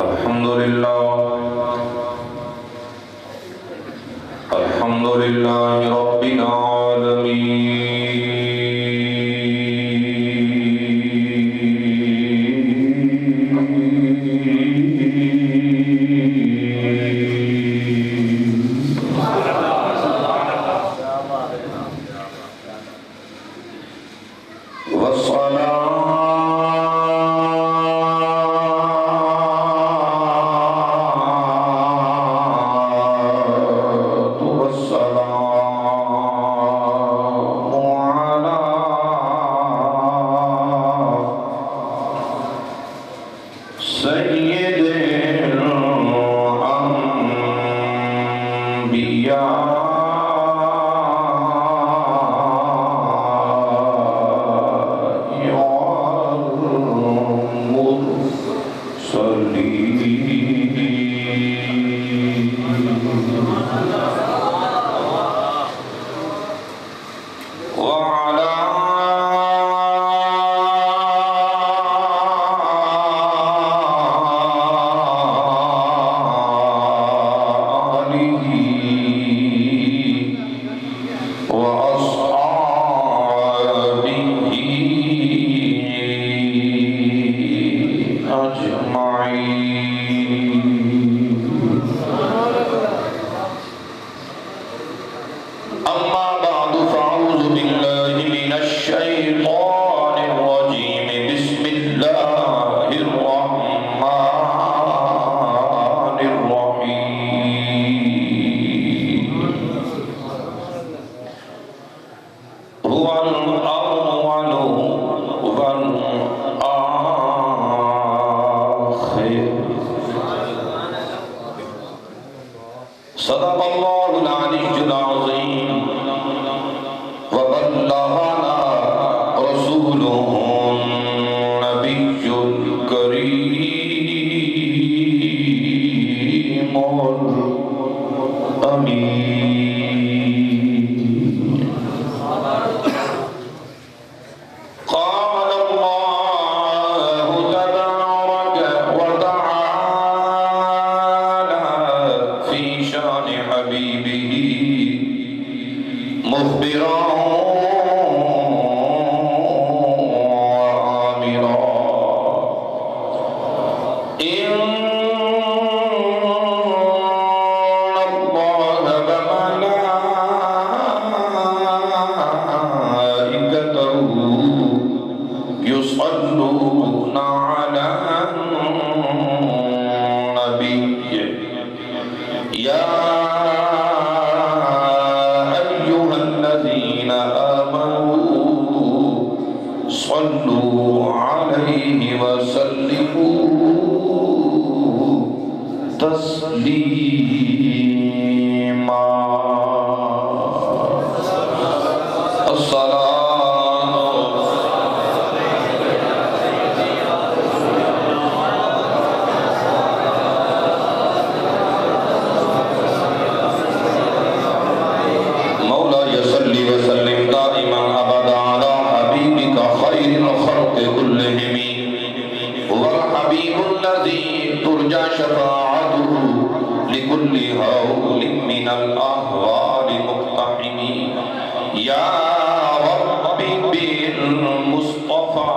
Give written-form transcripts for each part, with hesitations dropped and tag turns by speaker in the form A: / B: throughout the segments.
A: الحمد لله رب العالمين صدق الله العلي العظيم وبلغنا رسوله النبي الكريم الأمين قال الله تبارك وتعالى في شان حبيبه مخبرا وآمرا إن الله وملائكته يصلون على النبي يا أيها الذين آمنوا صلوا عليه وسلموا تسليما الصلاة مولاي صل وسلم دائما أبدا على حبيبك خير الخلق كلهم هو الحبيب الذي ترجى شفاعته لكل هول من الأهوال مقتحم يا رب بالمصطفى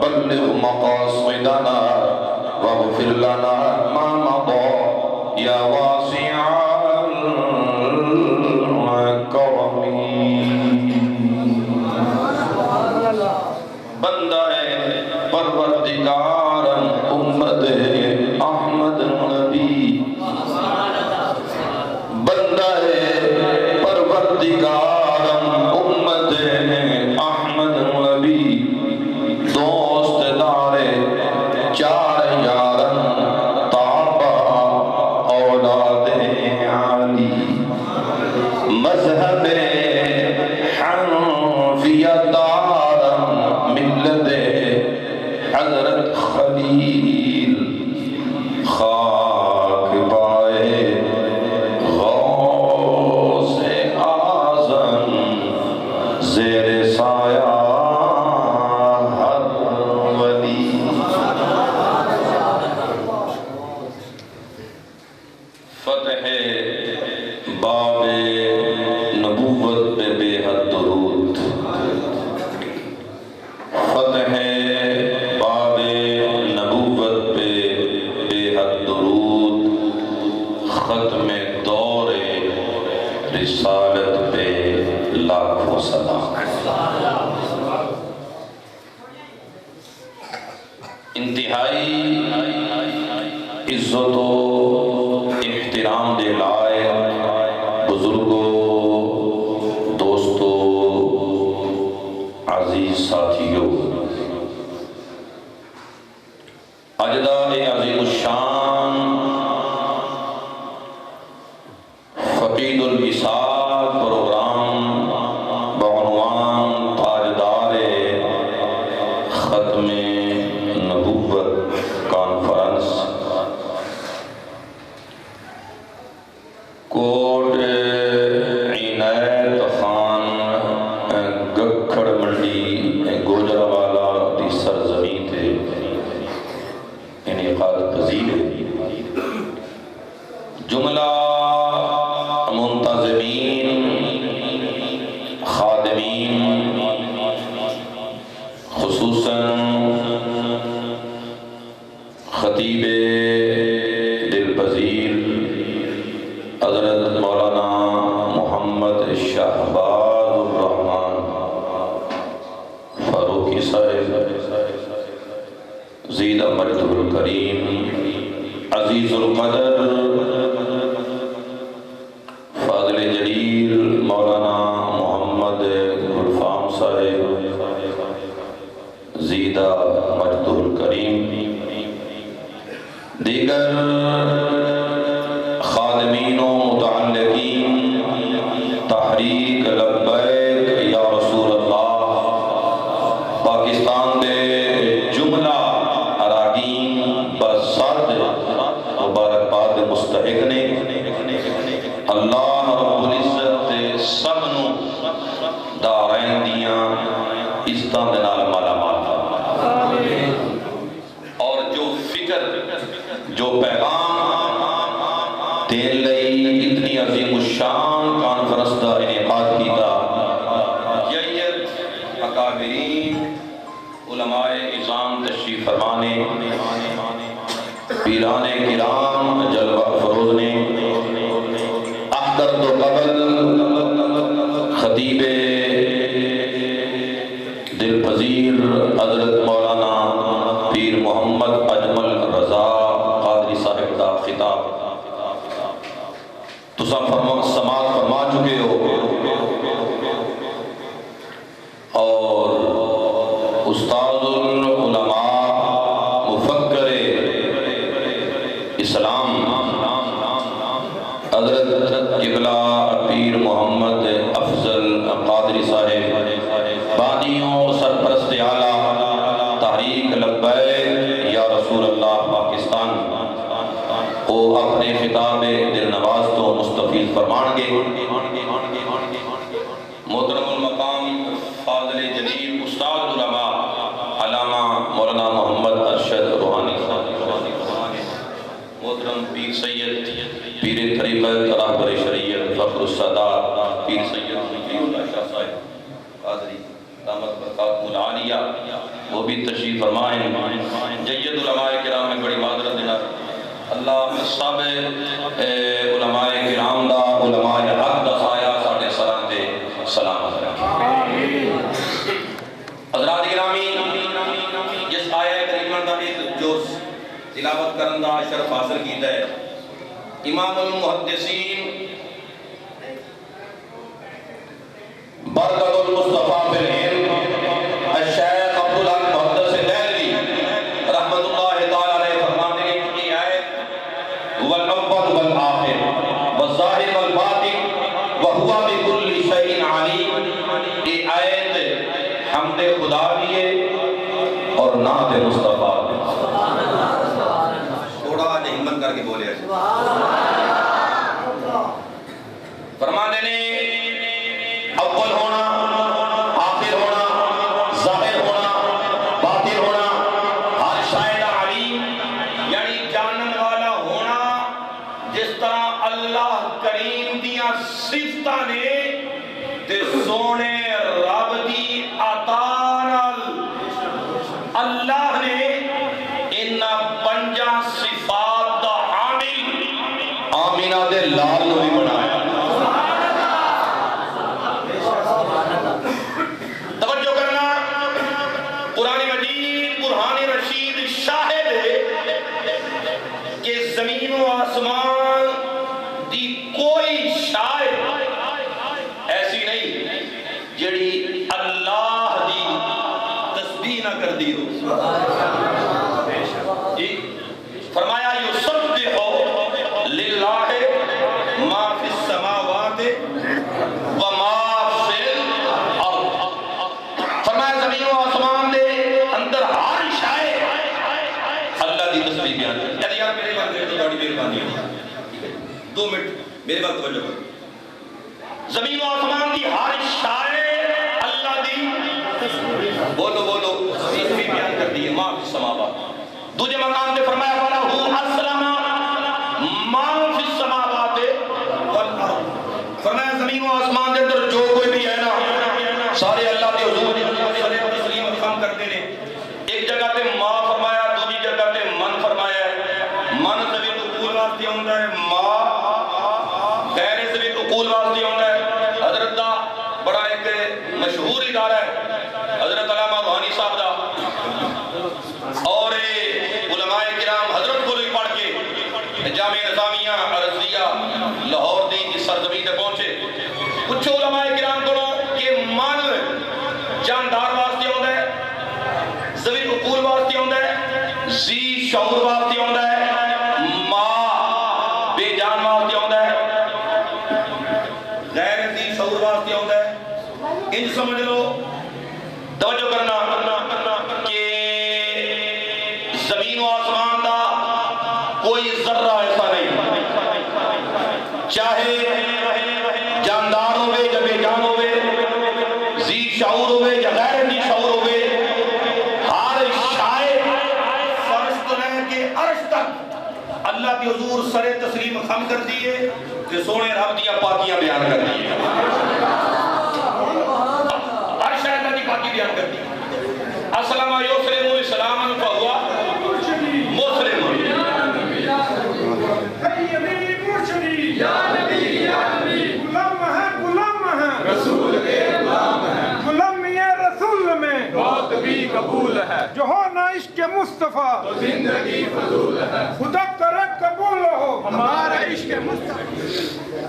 A: بلغ مقاصدنا واغفر لنا ما مضى يا واسع الكرم بندہ پروردگار امت احمد نبی بندہ پروردگار امت احمد نبی دوست دار چار یارن تابا اولا رسالت پہ لاکھوں سلام۔ انتہائی عزت و احترام دے لائق بزرگوں، دوستوں، عزیز ساتھیوں، اجدا عظیم الشان فقید الوصال پروگرام بعنوان تاجدار ختم نبوت کانفرنس کوٹ عنایت خان گکھڑ منڈی گوجروالا دی سرزمین تے انعقاد پذیر ہے۔ جملہ منتظمین، خادمین، خصوصاً خطیب دلپذیر حضرت مولانا محمد شہباز الرحمن فاروقی صاحب زیدہ مجدہ الکریم، عزیز القدر فاضل جلیل مولانا محمد گلفام صاحب زیدہ مجدہ الکریم، دیگر خادمین و متعلقین تحریک لبیک یا رسول اللہ پاکستان دے جملہ اراکین بسد مبارکباد مستحق نے، اللہ رب العزت سب نو دارین دیاں عزتاں دے نال مالا مال فرمائے، اور جو فکر جو پیغام دین لئی اتنی عظیم الشان کانفرنس دا انعقاد کیتا، جیت اکابرین علماء اعظام تشریف فرمانے، پیران کرام جلوہ افروز نے، احضر تو قبل خطیب دلپذیر حضرت مولانا پیر محمد اجمل رضا قادری صاحب دا خطاب تسا سماعت فرما چکے ہو، اور استاد العلماء مفکر اسلام حضرت قبلہ پیر محمد افضل قادری صاحب بانیوں سرپرست اعلیٰ تحریک لبیک یا رسول اللہ پاکستان، وہ اپنے خطاب دل نواز تو مستفیض فرمان گے۔ محترم المقام فاضل جلیل استاد علماء علامہ مولانا محمد ارشد روحانی محترم پیر سید پیر طریقت راہبر شریعت فخر السادات پیر سید ولی اللہ شاہ صاحب قادری دامت برکاتہ العالیہ وہ بھی تشریف فرمائیں۔ جید علماء کرام میں بڑی معذرت دینا، اللہ سب علماء کرام دا علماء حق دا سایہ ساڑھے سران دے سلامت رکھیں۔ حضرات گرامی، جس آیہ کریمہ دا ایک جو تلاوت کرن دا شرف حاصل کیتا ہے، امام المحدثین برکت المصطفیٰ فی العلم الشیخ عبدالحق محدث دہلوی رحمت اللہ تعالیٰ علیہ فرماتے ہیں کہ یہ آیت والاول والآخر والظاہر والباطن وہوا بکل شیء علیم، یہ آیت حمد خدا بھی ہے اور نعت مصطفیٰ بھی۔ تھوڑا آج ہمت کر کے بولے فرماتے نے اول ہونا، آخر ہونا، ظاہر ہونا، باطن ہونا، ہر شاہد علیم، یعنی جانن والا ہونا، جس طرح اللہ کریم دیاں صفتاں نے تے سونے رب دی عطا نال اللہ نے انہاں پنجاں صفات دا حامل آمینہ دے لال نو بھی بنایا۔ فرمایا یسبح للہ ما فی السماوات و ما فی الارض. فرمایا زمین و آسمان دے اندر ہر شے اللہ دی تسبیح بیان کرتی. یار میرے بات کرتے بڑی مہربانی ہے 2 منٹ میرے بات توجہ کرو. زمین و آسمان دی ہر شے اللہ دی بولو بولو تسبیح بیان کرتی ہے. ما فی السماوات دوسرے مقام پہ فرمایا وَلَهُ أَسْلَمَ مَن فِي السَّمَاوَاتِ وَالْأَرْضِ. فرمایا زمین و آسمان کے اندر جو کوئی بھی ہے نا سارے اللہ کے حضور سارے تسلیم خم کرتے ہیں. ایک جگہ پہ ما فرمایا دوسری جگہ پہ من فرمایا ہے. من زمین عقول واسطے ہوتا ہے, ما غیر زمین عقول واسطے ہوتا ہے. حضرت دا بڑا ایک مشہور ادارہ ہے حضرت علامہ روحانی صاحب دا, اور علماء کرام حضرت کو بھی پڑھ کے جامعہ نظامیہ عرضیہ لاہور دی کی سرزمین تے پہنچے. کچھ علماء کرام کو کہ من جاندار واسطے ہوتا ہے, زمین عقول واسطے ہوتا ہے, ذی شعور واسطے ہوتا ہے, ما بے جان واسطے ہوتا ہے, غیر ذی شعور واسطے ہوتا ہے. ان سمجھ لو توجہ کرنا کہ زمین و آسمان دا کوئی ذرہ ایسا نہیں, چاہے جاندار ہوئے یا بے جان ہوئے, ذی شعور ہوئے یا غیر ذی شعور ہوئے, ہر شے فرض تو ہے کہ عرش تک اللہ کے حضور سر تسلیم خم کر دیے کہ سونے رب دیا پاکیاں بیان کر دیے. ہر شے اللہ کی پاکی بیان کر دی. اسلم یسلم اسلاما فہو مسلم.
B: یا نبی یا نبی غلام ہے رسول کے غلام ہے,
C: غلامی رسول میں
B: بہت بھی قبول ہے,
C: جو ہو نہ عشق مصطفیٰ
B: تو زندگی فضول ہے.
C: خدا کرے قبول ہو
B: ہمارا عشق مصطفیٰ.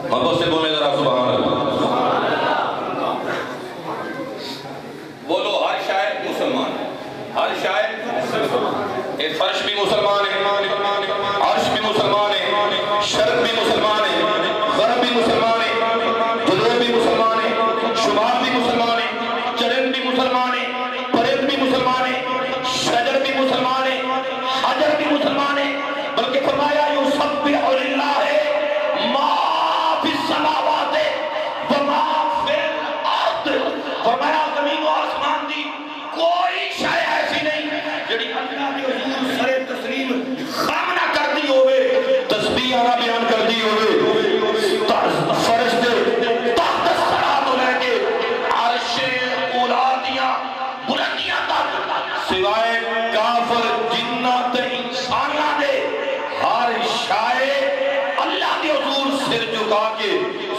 A: محبت سے بولے ذرا سبحان اللہ. بولو ہر شاعر مسلمان ہے, ہر شاعر اے فرش بھی مسلمان ہے, عرش بھی مسلمان ہے, شرق بھی مسلمان ہے, غرب بھی مسلمان ہے, جنوب بھی مسلمان ہے, شمال بھی مسلمان ہے, چرند بھی مسلمان ہے, پرند بھی مسلمان ہے, شجر بھی مسلمان ہے, حجر بھی مسلمان ہے. بلکہ فرمایا یسبح للہ ما فی السماوات و ما فی الارض. فرمایا زمین و آسمان دی کوئی شے ایسی نہیں جڑی اللہ کے حضور سر تسلیم خم نہ کر دی ہوئے, تسبیح نہ بیان کر دی ہوئے. فرشتے تحت الثرا تو لے کے عرش اولا دیاں بلندیاں تک سوائے کافر جنات انساناں دے ہر شے اللہ کے حضور سر جھکا کے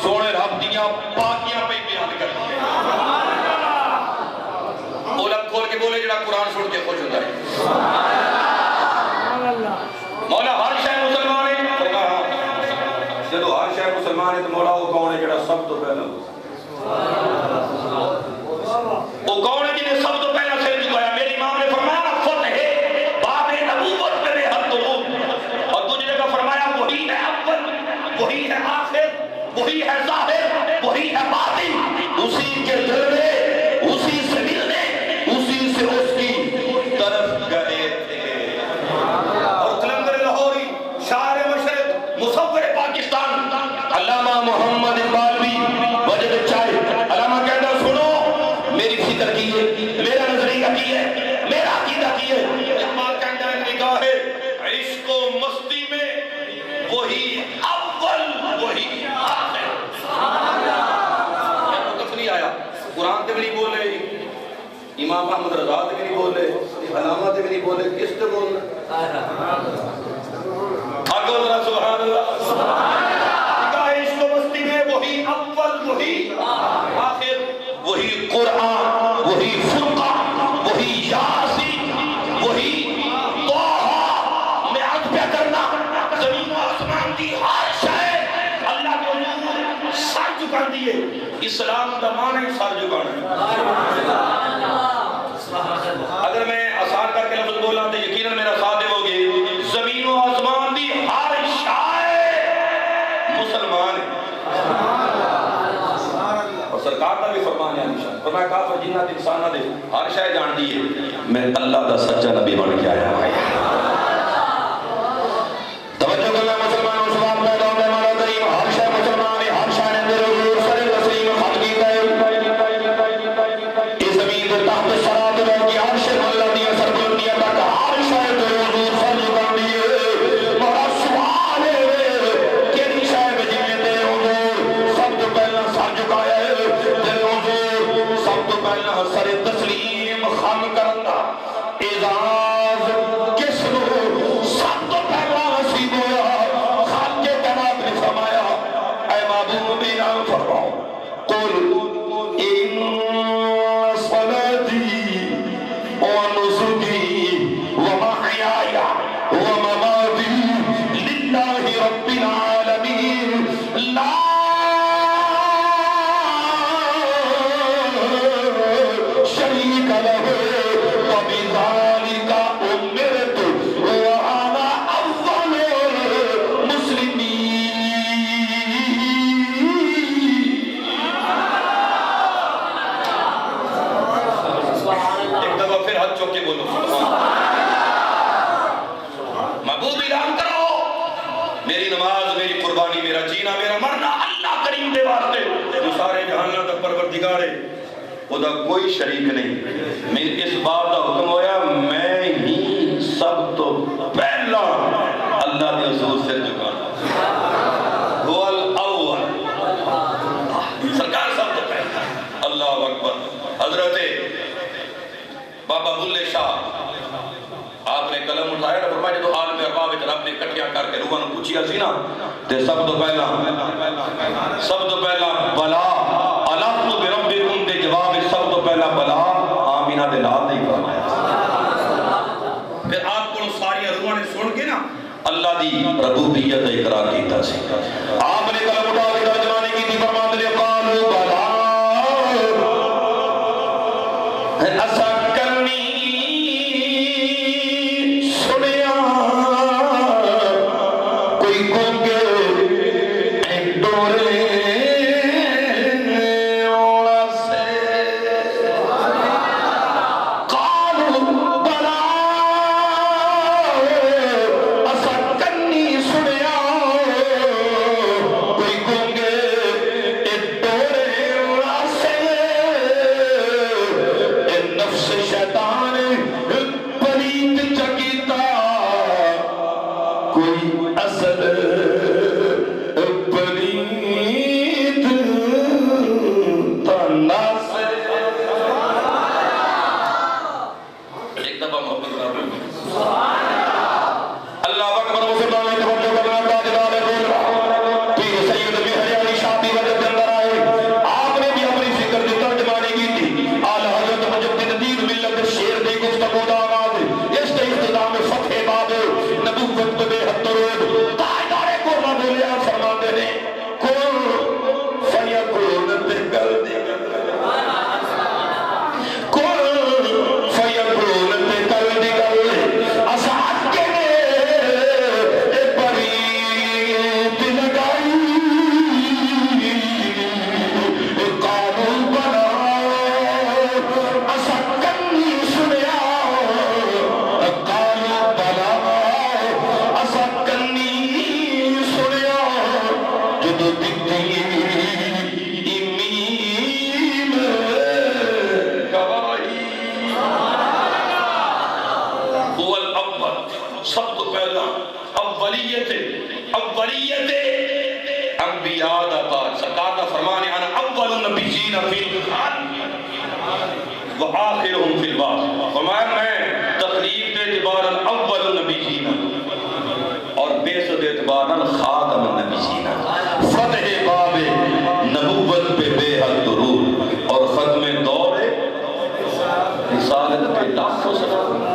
A: سونے رب دیاں پاکیاں پہ بیان کر دی. اولاد کھول کے بولے جڑا قرآن سن کے خوش ہوتا ہے. مولا ہر شے مسلمان ہے. جدو ہر شے مسلمان ہے تو مولا وہ کون ہے جڑا سب تو پہلا وہ کون ہے جنہیں سب تو پہلا سر جھکایا. میرے امام نے فرمایا نا فتح باب نبوت پہ حد تو, اور دوسری جگہ فرمایا وہی ہے اول, وہی ہے آخر, وہی ہے ظاہر, وہی ہے باطن. اسی کے دل میں اسی سے ملنے اسی سے اس کی طرف گئے تھے. اور قلندر لاہوری شاعر مشرق مصور پاکستان علامہ محمد اقبالوی وجد چائے علامہ کہتا سنو میری فکر کی ہے, میرا نظریہ کی ہے, میرا عقیدہ کی ہے. اقبال کہتا ہے نگاہ عشق و مستی میں وہی اول وہی آخر. کچھ نہیں آیا قرآن تے بھی نہیں بولے, امام احمد رضا تے بھی نہیں بولے, علامہ تے بھی نہیں بولے, کس تے بولنا آگو ذرا سبحان اللہ. نگاہ عشق و مستی میں وہی اول وہی آخر, وہی قرآن وہی فرقان وہی یاسین وہی طٰہٰ. میں عرض پہ کرنا زمین و آسمان دی ہر شے اللہ کے حضور سر جھکا دیے. اسلام کا معنی سر جھکانا. اگر میں آسان کر کے لفظ بولا تو یقیناً میرا ساتھ دو گے. زمین و آسمان مسلمان ہے تو میں کافر جنات انسان نہ دے ہر شے جان دیے میں اللہ دا سچا نبی بن کے آیا توجہ کرنا مسلمان مسلمان پیدا ہونے والا کریم ہر شے مسلمان ہے ہر شے نے میرے حضور صلی اللہ علیہ وسلم خط کیتا ہے اس زمین کے تحت شراب میں کی ہر شے اللہ دی اثر بلندیاں تک ہر شے میرے حضور فرض کر دیے بڑا سوال ہے کیڑی شے میں جن تے حضور سب تو پہلا سر جھکایا ہے تے حضور سب تو پہلا سر تسلیم خم کرنا اعزاز کس نو سب تو پہلا نصیب ہوا خالق کائنات نے فرمایا اے محبوب میرا فرماؤ قل ان صلاتي ونسكي ومحياي ومماتي لله رب العالمين لا شريك له وبذلك أمرت وأنا أول المسلمين ایک دفعہ پھر ہاتھ چوک کے بولو محبوب اعلان کرو میری نماز میری قربانی میرا جینا میرا مرنا اللہ کریم دے واسطے جو سارے جہانوں دا پروردگار ہے وہ دا کوئی شریک نہیں میں اس بات دا حکم ہویا میں ہی سب تو پہلا اللہ دے حضور سے جھکانا هو الاول سرکار سب تو پہلا اللہ اکبر حضرت بابا بلے شاہ آپ نے قلم اٹھایا نا فرمایا جدو عالم ارباب وچ رب نے کٹھیاں کر کے روحاں نوں پوچھیا سی نا تے سب تو پہلا بلا الفت بربکم دے جواب سب تو پہلا بلا آمینہ دے لال نہیں فرمایا پھر آپ کو ساری روحاں نے سن کے نا اللہ دی ربوبیت اقرار کیتا سی آپ نے قلم اٹھا کے ترجمانی کی تھی فرماتے نے قالوا بلا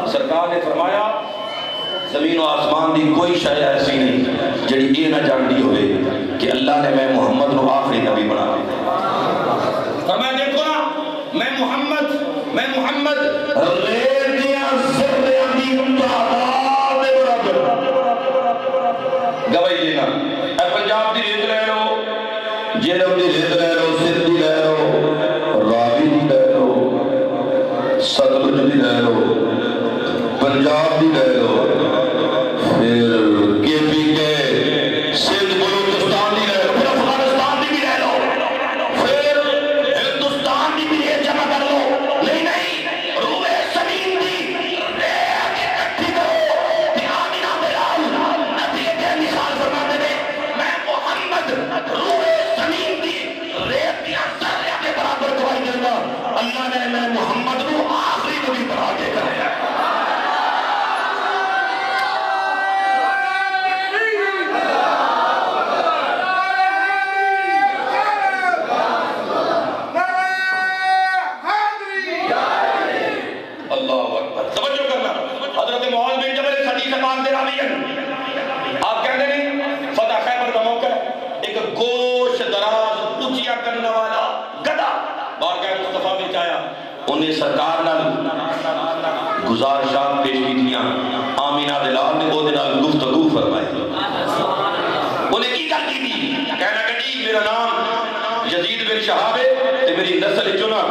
A: سرکار نے فرمایا زمین و آسمان دی کوئی شے ایسی نہیں جڑی یہ نہ جانتی ہوئے کہ اللہ نے میں محمد نو آخری نبی بنا دیا فرمایا دیکھو نا میں محمد ریتیاں ذرے دی تعداد دے برابر گواہی دینا اے پنجاب دی ریت لے لو جیلم دی ریت لے لو سندھ دی لے لو سندھ بھی لے لو، پنجاب بھی لے لو، پھر کے پی کے سندھ بلوچستان بھی لے لو، پھر افغانستان بھی لے لو، پھر ہندوستان بھی یہ جمع کر لو، نہیں روئے زمین دی ریت اکٹھی کرو کہ آمینہ بلال نبی کے مثال فرماتے تھے میں محمد روئے زمین دی ریت دیا ذرہ کے برابر گواہی دے گا، اللہ نے میں محمد رو آخری نبی بنا کے کرے ہے۔ آپ کہتے نہیں فتح خیبر کا موقع ایک گوش دراز اونچیاں کرنے والا گدا بارگاہ مصطفیٰ میں آیا، انہیں سرکار نال گزارشات پیش کی تھیاں، آمینہ دلال نے وہ دنال گفتگو فرمائی، انہیں کی کر کی تھی، کہنا کہ جی میرا نام یزید بن شہاب ہے تے میری نسل چنا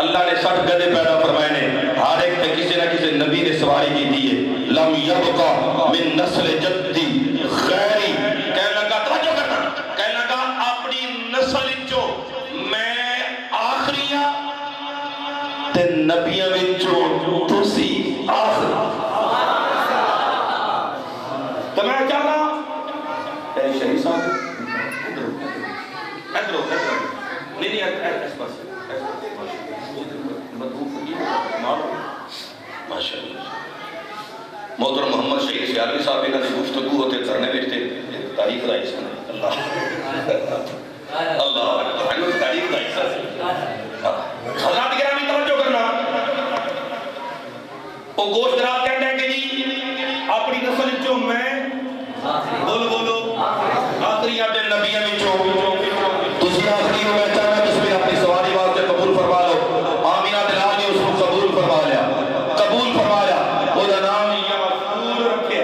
A: اللہ نے 60 گدے پیدا فرمائے نے، ہر ایک تے کسی نہ کسی نبی نے سواری کی دی ہے، لم یبقا من نسل جدی خیری، کہنے لگا توجہ کرنا، کہنے لگا اپنی نسل چو میں آخریاں تے نبیاں وچوں تسی آخر، تو میں چاہتا اے شہید صاحب ادھر نہیں اس پاس محترم محمد شہید سیالوی صاحب انہوں نے گفتگو ہوتے کرنے بیٹھتے تاریخ دا حصہ نہیں اللہ تاریخ دا حصہ حضرات گرامی توجہ کرنا، وہ گوشت رات کہتے ہیں کہ جی اپنی نسل چوں میں بولو آخری آتے نبیوں میں چوں تسی آخری ہو میں چاہتا جس میں اپنی سواری واسطے قبول فرما لو، آمینہ دلال نے اس کو قبول فرما لیا، قبول فرمایا، وہ نام یا رسول رکھے،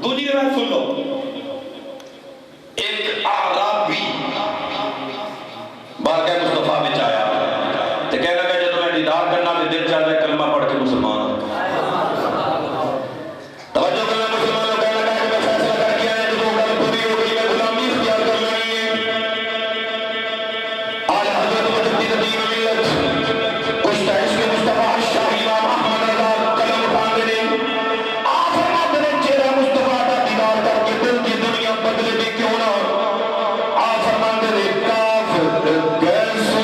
A: دوسری روایت سن لو، ایک اعرابی بارگاہ مصطفیٰ میں آیا تو کہنے لگا جب میں دیدار کرنا میں دل چاہتا ہے کلمہ پڑھ کے مسلمان ہوں، توجہ کرنا مسلمانوں، کہنے لگا کہ میں فیصلہ کر کیا ہے جو گل پوری ہو گئی میں غلامی اختیار کر لینی ہے، آج حضرت مجدد دین ملت کچھ تحس کے مصطفیٰ شاہ امام احمد رضا قلم اٹھان دینے آپ فرماتے ہیں چہرہ مصطفیٰ کا دیدار کر کے دل کی دنیا بدلے بھی کیوں نہ، آپ فرماتے ہیں کافر گیسو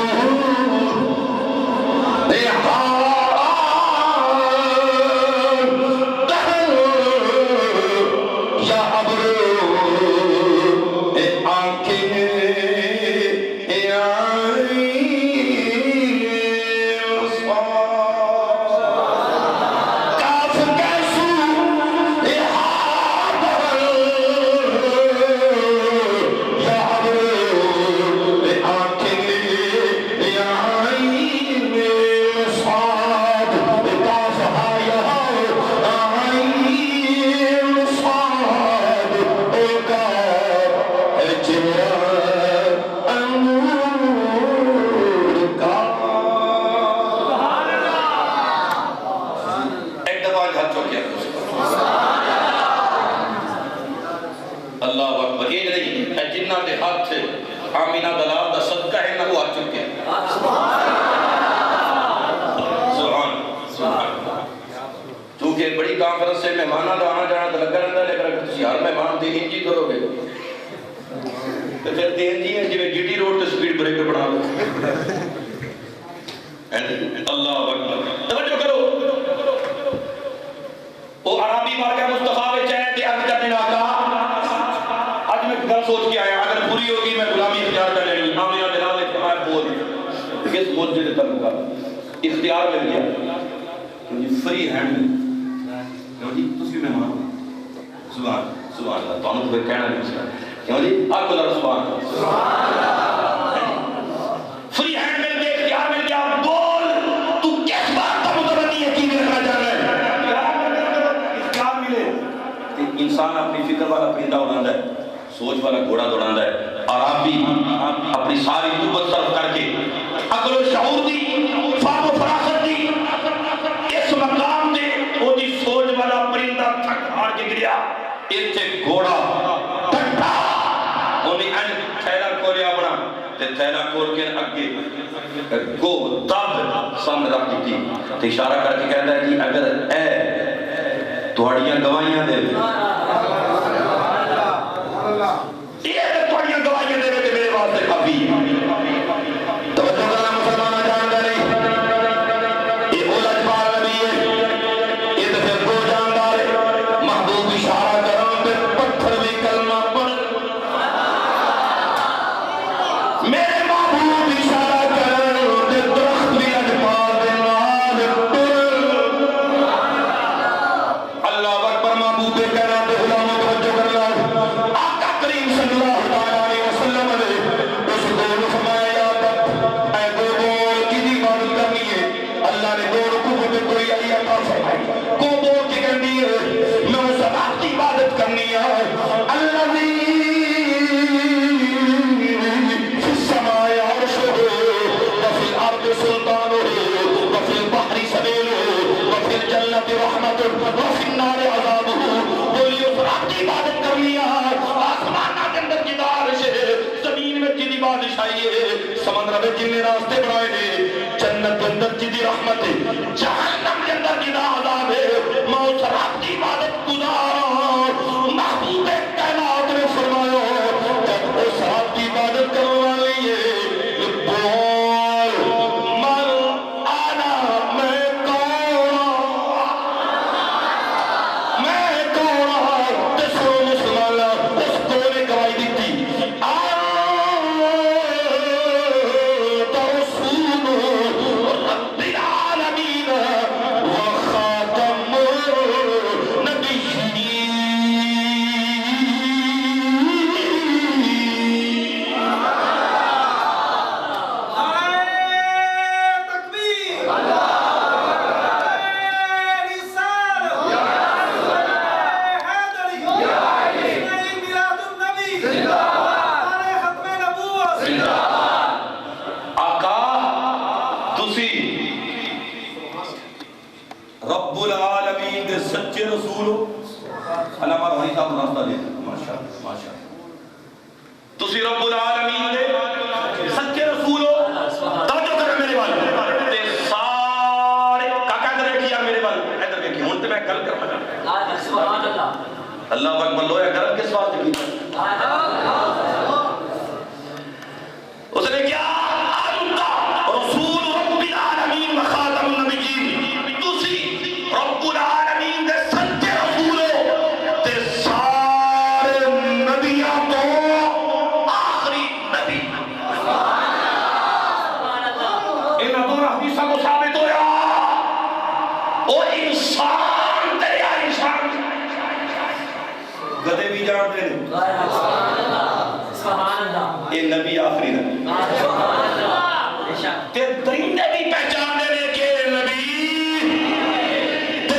A: آمینہ دلال دا صدقہ ہے نہ وہ آ چکے سبحان چونکہ بڑی کانفرنس سے مہمانہ دا آنا جانا تو لگا رہتا ہے لیکن اگر تسی ہر مہمان دے انجی کرو گے تو پھر دین جی ہے جی میں جی ٹی روڈ تے سپیڈ بریکر بنا لو اللہ اکبر توجہ کرو، وہ عربی بارگاہ مصطفیٰ میں چاہے کہ عرض کرنے لگا آج میں گھر سوچ کے آیا اگر پوری ہوگی میں غلامی اختیار کر لینی، آمینہ دلال نے فرمایا بول کس مسجد تک کا اختیار مل گیا فری ہینڈ کیوں جی تسی مہمان سبحان اللہ تو پھر کہنا نہیں سکتا کیوں جی آپ کو ذرا سبحان فری ہینڈ مل گیا، اختیار مل گیا، بول تو کس بات کا متبنی یقین رکھنا چاہ رہا ہے، اختیار ملے انسان اپنی فکر والا پرندہ اڑاتا ہے، سوچ والا گھوڑا دوڑاتا ہے، اور آپ بھی اپنی ساری قوت صرف کر کے عقل و شعور دی کے گریا اتنے گھوڑا ٹھٹا انہیں ان تھیلا کھولیا اپنا تے تھیلا کھول کے اگے گو دب سامنے رکھ دیتی تے اشارہ کر کے کہتا ہے جی اگر اے تھوڑیاں گواہیاں دے یہ تھوڑیاں گواہیاں دے تے میرے واسطے کافی ہے توجہ کرنا مسلمان جانتا نہیں یہ اولاد پار نبی ہے یہ تو پھر دو جاندار ہے محبوب اشارہ کروں تے پتھر بھی کلمہ پڑھ میرے محبوب اشارہ کروں تے درخت بھی اجپار دے نال ٹر اللہ اکبر محبوب کہنا تے غلاموں توجہ کرنا آقا کریم صلی اللہ علیہ وسلم نے اس دور فرمایا یا رب اے دو بول کی عبادت کرنی ہے اللہ نے دو رکوع پہ کوئی آئی عطا فرمائی کو بول کی کرنی ہے میں اس رات کی عبادت کرنی ہے اللہ نے فی السماء عرشہ وفی الارض سلطانہ وفی البحر سبیلہ وفی الجنت رحمتہ وفی النار عذابہ بولی اس رات کی عبادت کرنی ہے آسمانہ کے اندر جدہ عرش ہے زمین میں جدی بادشاہی ہے سمندر میں جن نے راستے بنائے ہیں جنت کے اندر جدی رحمت ہے جہنم کے اندر جدہ عذاب ہے میں اس رات کی عبادت گزارا محبوب کائنات نے فرمایا جب اس رات کی عبادت کرنے والی ہے بول من آنا میں کون تسو مسلمان اس کو نے گواہی دیتی آنت رسول رب العالمین وخاتم نبیین
B: تکبیر رسالہ حیدری میلاد النبی ختم نبوت
A: آقا تسی رب العالمین دے سچے رسول ہو علامہ روحانی صاحب راستہ دے ماشاءاللہ ماشاءاللہ تسی رب العالمین دے سچے رسول ہو توجہ کرو میرے وال تے سارے کاکا کرے کیا میرے وال ادھر دیکھیں ہن تے میں گل کرنا
D: سبحان اللہ
A: اللہ اکبر لویا کرم کس واسطے کی اس نے کیا رسول رب العالمین و خاتم النبیین تسی رب العالمین دے سچے رسول ہو تے سارے نبیاں تو آخری نبی انہاں دونوں حدیثاں کو ثابت ہویا او انسان تیرے انسان گدے بھی جانتے ہیں
D: سبحان اللہ
A: یہ نبی آخری نبی
D: سبحان اللہ
A: تے درندے بھی پہچان دے رہے کہ نبی تے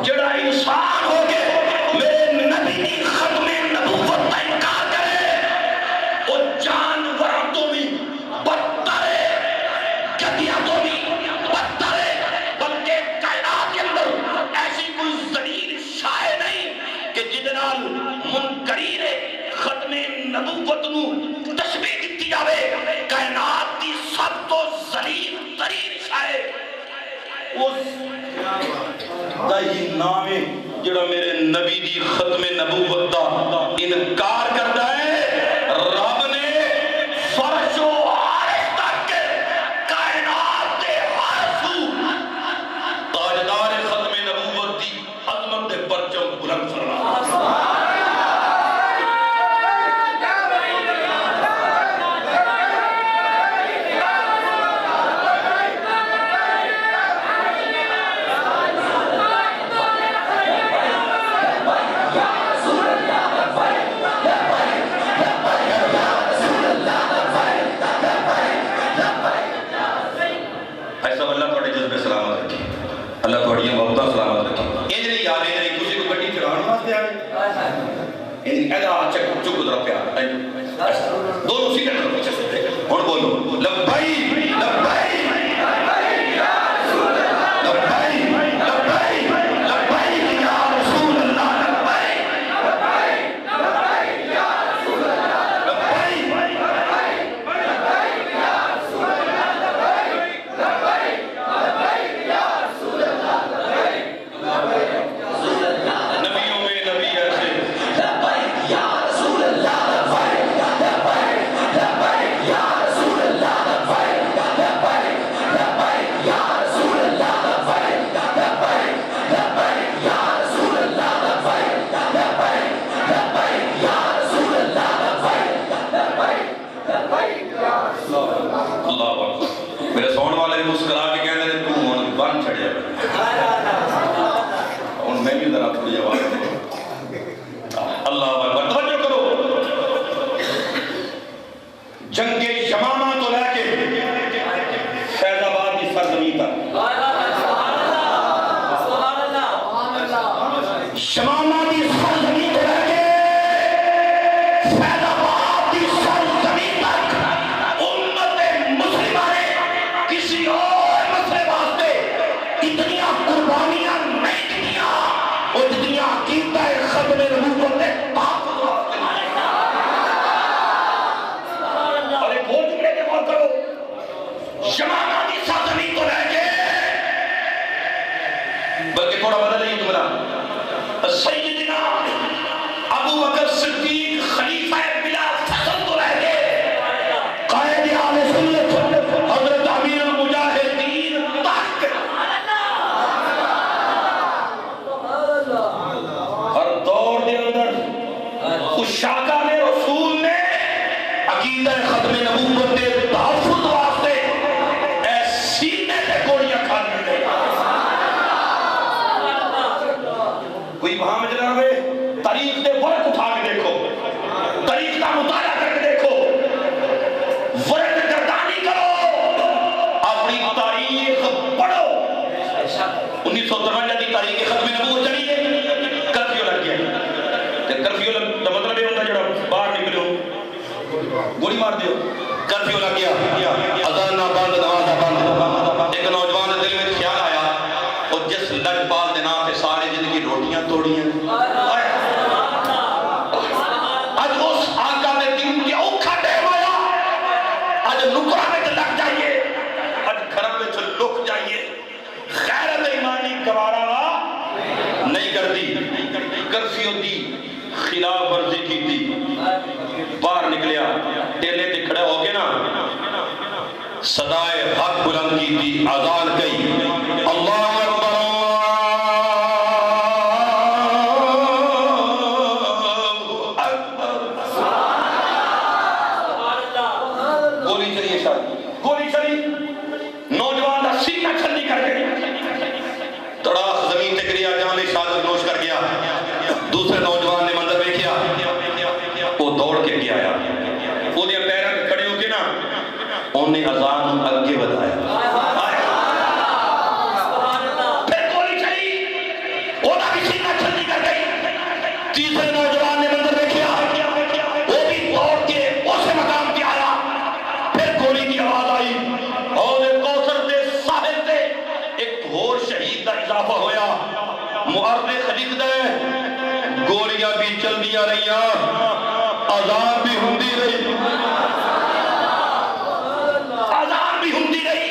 A: جڑا انسان ہو کے میرے نبی کی ختم نبوت کا انکار کرے وہ جانوروں تو بھی بدتر ہے گدیاں تو بھی بدتر ہے بلکہ کائنات کے اندر ایسی کوئی ذلیل شے نہیں کہ جدنال منکرین ختم نبوت نو تشبیہ دیتی جاوے کائنات کی سب تو ذلیل ترین شے اس دائی نام جڑا میرے نبی دی ختم نبوت دا انکار کرتا ہے رب نے فرش و عرش تک کائنات دے ہر سو تاجدار ختم نبوت دی عظمت دے پرچم بلند فرما اللہ تھوڑیاں بہتا سلامت رکھے یہ نہیں یاد ہے نہیں کسی کو گڈی چڑھانے واسطے آئے ایدھا چک ادھر پیار دونوں سیکنڈ پیچھے سے اور بولو لبائی لبائی یا رسول اللہ بکر صدیق خلیفہ بلا فصل تو رہ گئے، قائد اہل سنت حضرت امیر المجاہدین تحت ہر دور دے اندر اس شاکا نے رسول نے عقیدہ ختم نبوت دے تحفظ واسطے ایسی نے گولیاں کھانی دے کوئی وہاں میں جناب تاریخ دے ورق اٹھا کے دیکھو، تاریخ کا مطالعہ کر کے دیکھو، ورق گردانی کرو، اپنی تاریخ پڑھو۔ 1953 کی تاریخ ختم نبوت چلی ہے، کرفیو لگ گیا، کرفیو کا مطلب یہ ہوتا ہے جڑا باہر نکلے ہو گولی مار دیو، کرفیو لگ گیا، اذان نہ بند، نماز نہ بند۔ ایک نوجوان دل میں خیال آیا اور جس لجپال دے نام پہ سارے زندگی روٹیاں توڑیاں، اج اس آقا نے دین کے اوکھا ٹائم آیا، اج نکرہ میں لگ جائیے، اج گھر میں لک جائیے، غیرت ایمانی گوارا نہیں کر دی، کرفیو دی خلاف ورزی کی تھی، باہر نکلیا، ٹیلے تے کھڑے ہو کے نا صدائے حق بلند کی تھی، اذان کہی، اللہ اکبر اللہ اکبر، گولی چلی شاید، گولی چلی، نوجوان دا سینہ چھلی کر گئی، تڑاخ زمین تے گریا، جان شہادت نوش کر گیا۔ دوسرے نوجوان نے منظر دیکھیا، وہ دوڑ کے گیا آیا، وہ دیا پیروں کے کھڑے ہو کے نا انہیں اذان اگے بتایا، پھر گولی چلی، وہ بھی سینہ چھلی کر گئی۔ تیسرے نوجوان نے منظر دیکھیا، وہ بھی دوڑ کے اسے مقام پہ آیا، پھر گولی کی آواز آئی، اور کوثر دے ساحل تے ایک اور شہید دا اضافہ ہویا۔ مؤرخ لکھ دے گولیاں بھی چل دیا رہیاں، اذان بھی ہوندی رہی، اذان بھی ہوندی رہی،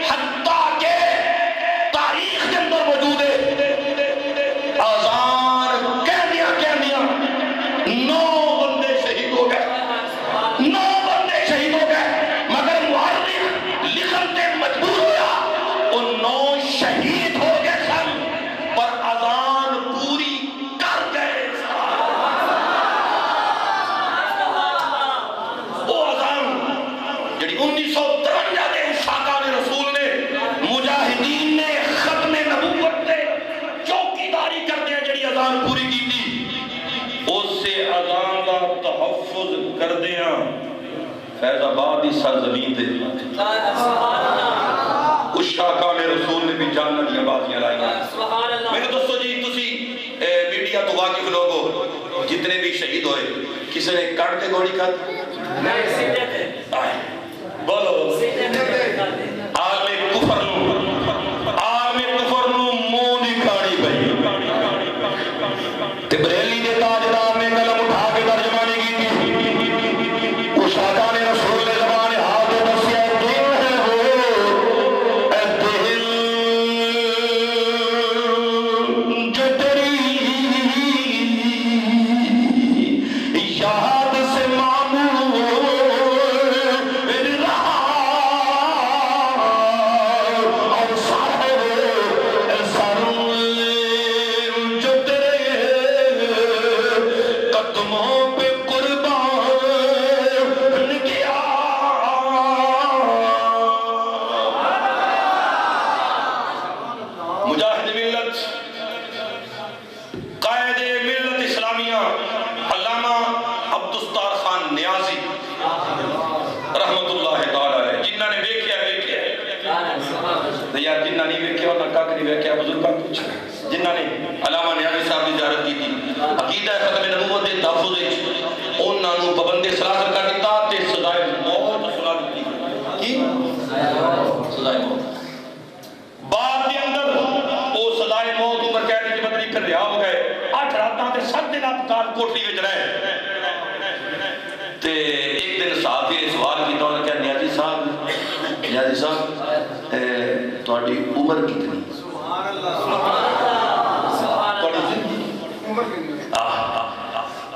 A: حتیٰ کہ تاریخ کے اندر موجود ہے اذان کہہ دیا 9 بندے شہید ہو گئے، 9 بندے شہید ہو گئے، مگر مؤرخ لکھن تے مجبور ہوا، ان 9 شہید ہو گئے سن پر اذان پوری کر گئے۔ وہ اذان جڑی 1953 دے شاکان رسول نے مجاہدین نے ختم نبوت دے چوکیداری کردے جڑی اذان پوری کی تھی، اس سے اذان دا تحفظ کردیاں فیض آباد کی سرزمین تے اس شاکان رسول نے بھی جاننا دیا بازیاں لائیاں۔ میرے دوستو جی تسی میڈیا تو واقف لوگو جتنے بھی شہید ہوئے کسی نے کٹ کے گولی کھات بولو عالم کفر نو منہ دی کھاڑی پئی، تے بریلی دے تاجدار نے قلم اٹھا کے ترجمانی کی تھی، اس شاکان رسول نے زبان حال دے دسیا دین ہے وہ اے دل جو تیری یاد سے مامور رہا، اور صاحب سر جو تیرے قدموں پہ قربان کیا۔ مجاہد ملت، قائد ملت اسلامیہ علامہ عبدالستار خان نیازی رحمت اللہ تعالیٰ علیہ، جنہ نے ویکھیا یار جنہ نہیں ویکھیا انہاں کاک نہیں ویکھیا، بزرگاں پوچھ جنہ نے علامہ نیازی صاحب کی زیارت کی تھی، عقیدہ ختم نبوت دے تحفظ وچ انہاں نوں پابند سلاسل کر دتا تے سزائے موت سنا دتی، کی سزائے موت۔ بعد دے اندر وہ سزائے موت عمر قید کی بدلی پھر رہا ہو گئے، 8 راتاں تے 7 دن آپ کال کوٹری وچ رہے، تے ایک دن صحابی سوال کیتا انہوں نے کہا نیازی صاحب تہاڈی عمر کتنی؟ سبحان اللہ، سبحان اللہ،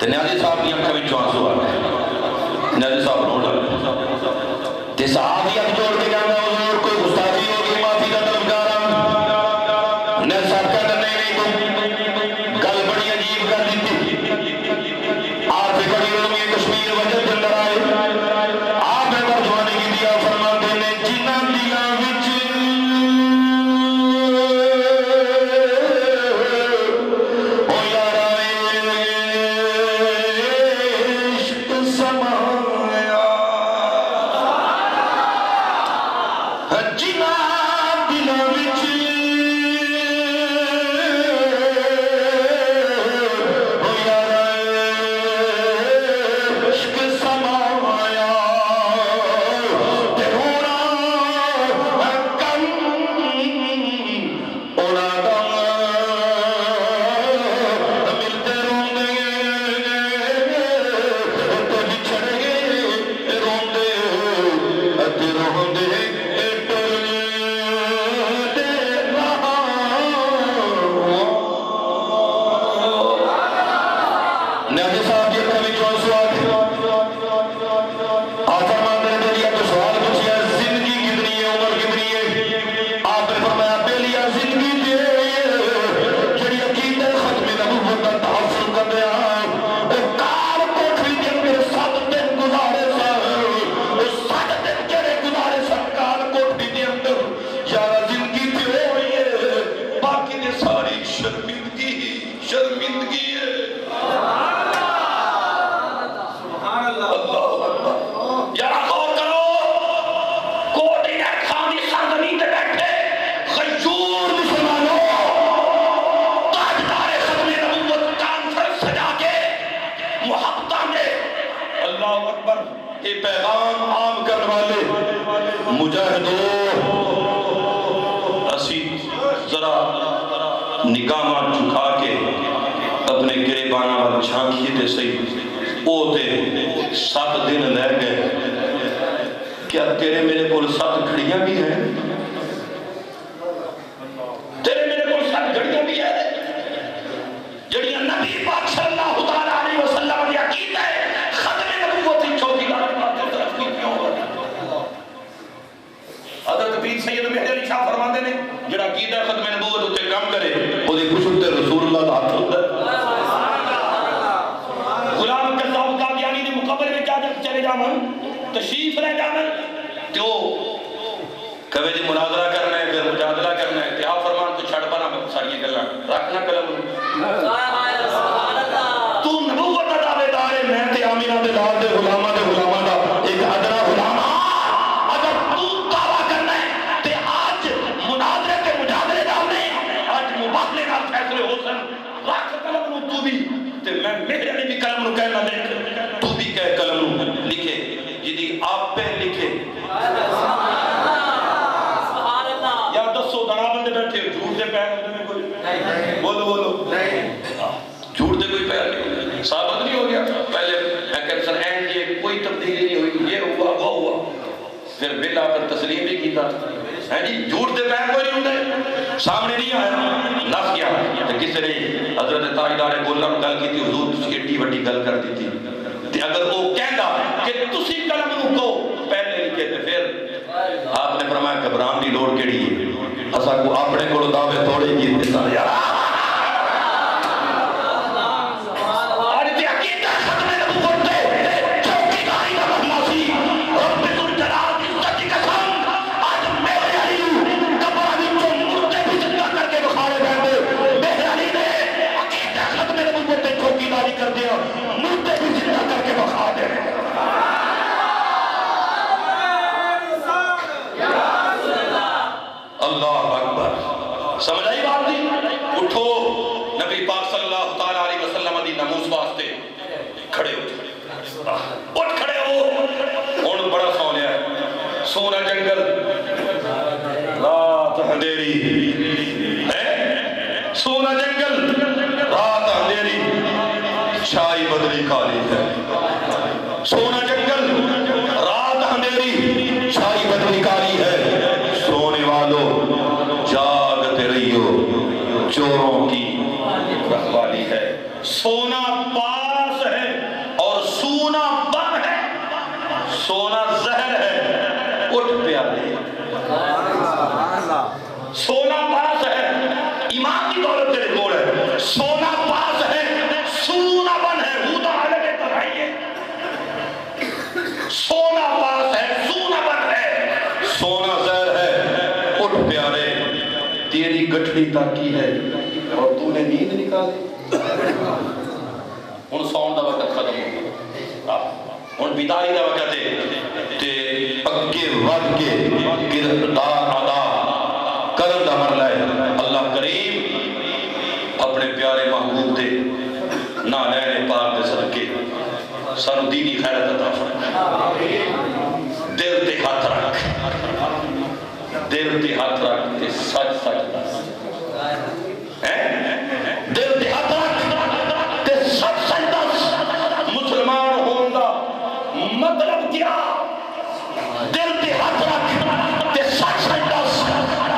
A: تے نیازی صاحب کی اکھاں وچوں آنسو آ گئے، نیازی صاحب رون لگے تے صحابی اب جوڑ کے کہنا حضور کوئی گستاخی ہوگی معافی کا طلبگار ہوں۔ نیازی صاحب کہتا نہیں گل بڑی عجیب کر دیتی، آپ سے بڑی علمی کشمیر وجہ اندر آئے، آپ نے ترجمانی کی دیا فرماتے نے جنہ دلاں وچ او یارا عشق سمایا، جنہ دلاں وچ او یارا عشق سمایا، تے ہونا کم اونا دا ملتے روندے تے بچھڑ گئے روندے تے روندے نیازی صاحب کی اکھاں وچوں آنسو آ گئے، آپ فرماتے ہیں بیلیا تو سوال پوچھیا زندگی کتنی ہے، عمر کتنی ہے؟ آپ نے فرمایا بیلیا زندگی تے جڑی عقیدہ ختم نبوت دا تحفظ کر دیا او کار کوٹھی دے اندر 7 دن گزارے سن، او 7 دن جڑے گزارے سن کار کوٹھی دے اندر، یارا زندگی تے ہوئی ہے، باقی دے ساری شرمندگی شرمندگی ہے۔ اللہ اکبر، یارا غور کرو، کوٹی خانی سرزمین تے بیٹھے غیور مسلمانوں تاجدار ختم نبوت کانفرنس سجا کے محبتہ میں اللہ اکبر یہ پیغام عام کرنے والے مجاہدوں اسی ذرا نگاہ جھکا کے اپنے گریبانہ وال جھانکیے تے صحیح او تے 7 دن لے گئے، کیا تیرے میرے کول 7 گھڑیاں بھی ہیں؟ تیرے میرے کول 7 گھڑیاں بھی ہیں جڑیاں نبی پاک صلی اللہ تعالیٰ علیہ وسلم نے عقیدہ ہے ختم نبوت کی چوکیدار باتیں طرف کی کیوں ہوتی؟ حضرت پیر سید مہدی علی شاہ فرماتے نے جڑا عقیدہ ختم نبوت ہوتے کام کرے وہ دی خوش ہوتے رسول اللہ دا ہاتھ ہوتا ہے۔ غلام قذاب قادیانی دی مقبر میں جب چلے جاون تشریف لے جاون تو کبھی دی مناظرہ کرنا ہے پھر مجادلہ کرنا ہے کہ آپ فرمان تو چھڑ پانا ساری گلاں رکھنا قلم تو نبوت دا دعوے دار ہے، میں تے آمینہ دے لال دے غلاماں دا ایک ادنا غلام ہاں، اگر تو دعویٰ کرنا ہے تے آج مناظرے تے مجادلے ڈالنے آج مباحلے نال فیصلے ہو سن، رکھ قلم نو تو بھی تے میں میرے علی بھی قلم نو کہنا دے تو بھی کہہ قلم نو لکھے جدی آپ پہ لکھے یا دسو دڑا بندے بیٹھے جھوٹ دے پیر ہوتے میں کوئی بولو جھوٹ دے کوئی پیر نہیں ثابت نہیں ہو گیا، پہلے میں کہتا سر این یہ کوئی تبدیلی نہیں ہوئی، یہ ہوا وہ ہوا، پھر بل آ کر تسلیم بھی کیتا ہے جی جھوٹ دے پیر کوئی نہیں ہوتے، سامنے نہیں آیا نف کیا تو کسی نے حضرت تاجدار گولم گل کی تھی حضور تسی ایڈی وڈی گل کر دی تھی تے اگر وہ کہندا کہ تسی قلم نو کو پہلے لکھے تے پھر آپ نے فرمایا گھبران دی لوڑ کیڑی ہے، اساں کو اپنے کولوں دعوے توڑے کیتے سن یار کر دیا مردے بھی زندہ کر کے بخا دے اللہ اکبر، سمجھ آئی بات دی؟ اٹھو نبی پاک صلی اللہ تعالیٰ علیہ وسلم دی ناموس واسطے کھڑے ہو، اٹھ کھڑے ہو، اور بڑا سونے ہے سونا جنگل رات اندھیری سونا جنگل رات اندھیری چھائی بدلی کالی ہے، سونا جنگل رات اندھیری چھائی بدلی کالی ہے، سونے والوں جاگتے رہیو چوروں کی رکھوالی ہے، سونا پاس ہے سونا زہر ہے، اٹھ پیارے، سونا پاس ہے، ایمان کی دولت تیرے کول ہے، سونا پاس ہے، سونا بن ہے، ہوتا علیہ ترائیے، سونا پاس ہے، سونا بن ہے، سونا زہر ہے، اٹھ پیارے، تیری گٹھڑی تاکی ہے اور تو نے نیند نکالی۔ ان سون دا وقت ختم ہو گیا، ان بیداری دا وقت ہے تے اگے ود کے کردار ادا کرن دا مرلہ ہے۔ اللہ کریم اپنے پیارے محبوب دے نالین پاک دے صدقے سانو دینی خیرت عطا فرمائے۔ دل تے ہاتھ رکھ، دل تے ہاتھ رکھ تے سچ سچ دس، دل تے ہاتھ رکھ تے سچ سچ دس، مسلمان ہون دا مطلب کیا؟ دل تے ہاتھ رکھ تے سچ سچ دس،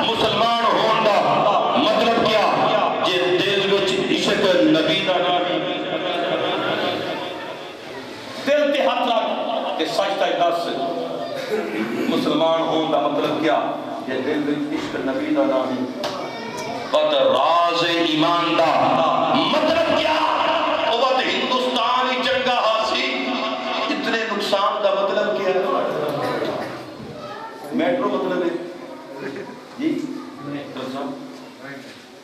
A: مسلمان ہون دا مطلب کیا؟ جے دل وچ عشق نبی دا نہیں، دل تے ہاتھ رکھ تے سچ سچ دس، مسلمان ہون دا مطلب کیا؟ جے دل وچ عشق نبی دا نہیں۔ قد راز ایمان دا مطلب کیا؟ اوہ ہندوستان ہی چنگا ہاسی، اتنے نقصان دا مطلب کیا؟ میٹرو مطلب ہے جی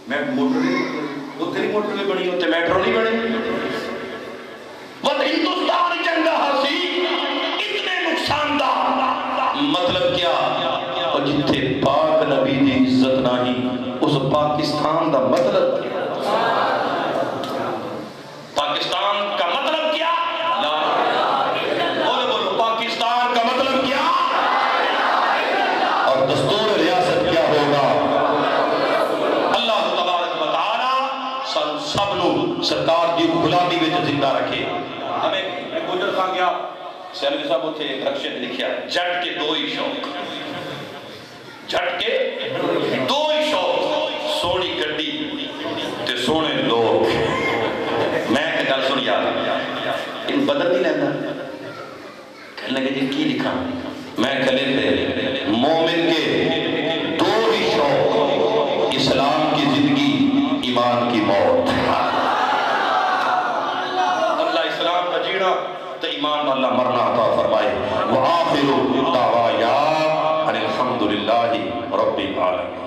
A: موٹر اتنی موٹر بھی بنی ہوتے میٹرو نہیں بنی، بس ہندوستان ہی چنگا ہاسی، اتنے نقصان دا مطلب کیا؟ اور جتھے پاک نبی دی عزت نہیں اس پاکستان دا مطلب کیا؟ پاکستان کا مطلب کیا؟ بولو بولو، پاکستان کا مطلب کیا؟ اور دستور ریاست کیا ہوگا؟ اللہ تبارک و تعالی سب نو سرکار دی غلامی وچ زندہ رکھے۔ ہمیں گجر خان گیا سیلوی صاحب اتھے ایک رکشے نے لکھیا ہے جٹ کے دو ہی شوق، جٹ کے دو ہی شوق، سونی گڈی تے سونے لوگ۔ میں ایک گل سن یار ان بدل نہیں لینا، کہنے لگے جی کی لکھا؟ میں کہلے تھے مومن کے دو ہی شوق، اسلام کی زندگی، ایمان کی موت۔ اللہ اسلام کا جینا تو ایمان اللہ مرنا عطا فرمائے۔ وآخر دعوایا ان الحمدللہ رب العالمین۔